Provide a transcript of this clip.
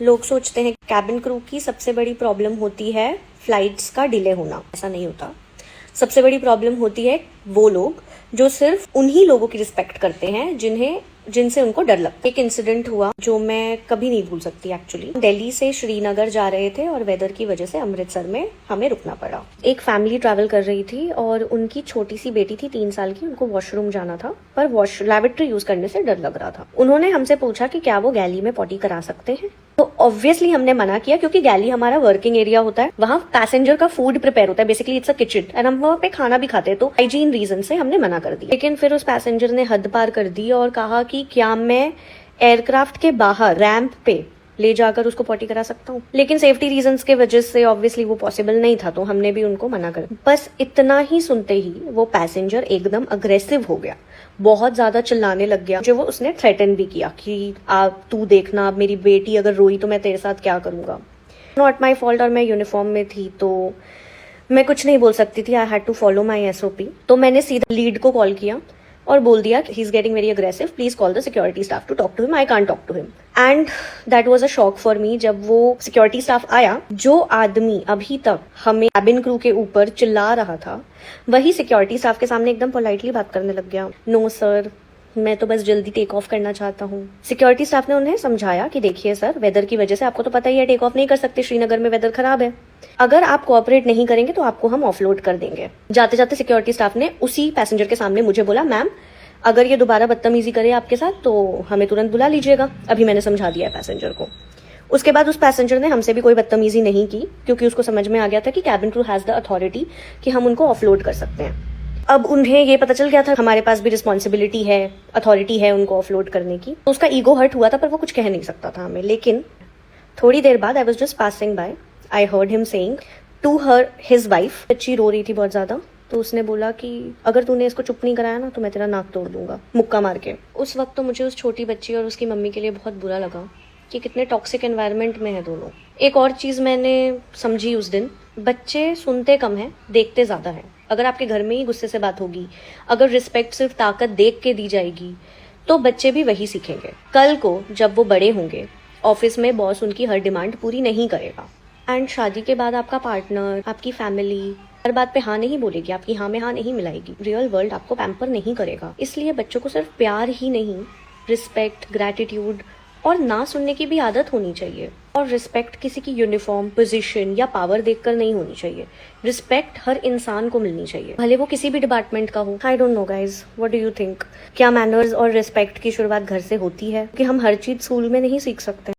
लोग सोचते हैं कैबिन क्रू की सबसे बड़ी प्रॉब्लम होती है फ्लाइट्स का डिले होना। ऐसा नहीं होता। सबसे बड़ी प्रॉब्लम होती है वो लोग जो सिर्फ उन्हीं लोगों की रिस्पेक्ट करते हैं जिनसे उनको डर लगता है। एक इंसिडेंट हुआ जो मैं कभी नहीं भूल सकती एक्चुअली। दिल्ली से श्रीनगर जा रहे थे और वेदर की वजह से अमृतसर में हमें रुकना पड़ा। एक फैमिली ट्रैवल कर रही थी और उनकी छोटी सी बेटी थी 3 साल की। उनको वॉशरूम जाना था पर लैबोरेटरी यूज करने से डर लग रहा था। उन्होंने हमसे पूछा कि क्या वो गैली में पॉटी करा सकते हैं। तो ऑब्वियसली हमने मना किया क्योंकि गैली हमारा वर्किंग एरिया होता है। वहाँ पैसेंजर का फूड प्रिपेयर होता है। Basically it's a kitchen and हम वहाँ पे खाना भी खाते हैं। तो हाइजीन रीजन से हमने मना कर दिया। लेकिन फिर उस पैसेंजर ने हद पार कर दी और कहा कि क्या मैं एयरक्राफ्ट के बाहर रैंप पे ले जाकर उसको पॉटी करा सकता हूँ। लेकिन सेफ्टी रीजंस के वजह से ऑब्वियसली वो पॉसिबल नहीं था। तो हमने भी उनको मना कर दिया। बस इतना ही सुनते ही वो पैसेंजर एकदम अग्रेसिव हो गया। बहुत ज्यादा चिल्लाने लग गया। जो वो उसने थ्रेटन भी किया कि आप तू देखना, अब मेरी बेटी अगर रोई तो मैं तेरे साथ क्या करूंगा। नॉट माई फॉल्ट और मैं यूनिफॉर्म में थी तो मैं कुछ नहीं बोल सकती थी। I had to follow my SOP। तो मैंने सीधा लीड को कॉल किया और बोल दिया he is getting very aggressive, please call the security staff to talk to him, I can't talk to him. And that was a shock for me. जब वो सिक्योरिटी स्टाफ आया, जो आदमी अभी तक हमें कैबिन क्रू के ऊपर चिल्ला रहा था वही सिक्योरिटी स्टाफ के सामने एकदम पोलाइटली बात करने लग गया। नो सर, मैं तो बस जल्दी टेक ऑफ करना चाहता हूँ। सिक्योरिटी स्टाफ ने उन्हें समझाया कि देखिए सर, वेदर की वजह से आपको तो पता ही है टेक ऑफ नहीं कर सकते, श्रीनगर में वेदर खराब है। अगर आप कोऑपरेट नहीं करेंगे तो आपको हम ऑफलोड कर देंगे। जाते जाते सिक्योरिटी स्टाफ ने उसी पैसेंजर के सामने मुझे बोला, मैम अगर ये दोबारा बदतमीजी करे आपके साथ तो हमें तुरंत बुला लीजिएगा। अभी मैंने समझा दिया है पैसेंजर को। उसके बाद उस पैसेंजर ने हमसे भी कोई बदतमीजी नहीं की क्योंकि उसको समझ में आ गया था कि cabin crew has the authority कि हम उनको ऑफलोड कर सकते हैं। अब उन्हें ये पता चल गया था हमारे पास भी रिस्पॉन्सिबिलिटी है, अथॉरिटी है उनको ऑफलोड करने की। तो उसका ईगो हर्ट हुआ था पर वो कुछ कह नहीं सकता था हमें। लेकिन थोड़ी देर बाद I was just passing by, I heard him saying to his wife. बच्ची रो रही थी बहुत ज्यादा। तो उसने बोला कि अगर तूने इसको चुप नहीं कराया ना तो मैं तेरा नाक तोड़ दूंगा, मुक्का मार के। उस वक्त तो मुझे उस छोटी बच्ची और उसकी मम्मी के लिए बहुत बुरा लगा कि कितने टॉक्सिक एनवायरनमेंट में है दोनों। एक और चीज मैंने समझी उस दिन, बच्चे सुनते कम है, देखते ज्यादा है। अगर आपके घर में ही गुस्से से बात होगी, अगर रिस्पेक्ट सिर्फ ताकत देख के दी जाएगी तो बच्चे भी वही सीखेंगे। कल को जब वो बड़े होंगे, ऑफिस में बॉस उनकी हर डिमांड पूरी नहीं करेगा एंड शादी के बाद आपका पार्टनर, आपकी फैमिली हर बात पे हाँ नहीं बोलेगी, आपकी हाँ में हाँ नहीं मिलाएगी। रियल वर्ल्ड आपको पैम्पर नहीं करेगा। इसलिए बच्चों को सिर्फ प्यार ही नहीं, रिस्पेक्ट, ग्रैटिट्यूड और ना सुनने की भी आदत होनी चाहिए। और रिस्पेक्ट किसी की यूनिफॉर्म, पोजीशन या पावर देखकर नहीं होनी चाहिए। रिस्पेक्ट हर इंसान को मिलनी चाहिए, भले वो किसी भी डिपार्टमेंट का हो। I don't know guys, what do you think? क्या मैनर्स और रिस्पेक्ट की शुरुआत घर से होती है? कि हम हर चीज स्कूल में नहीं सीख सकते।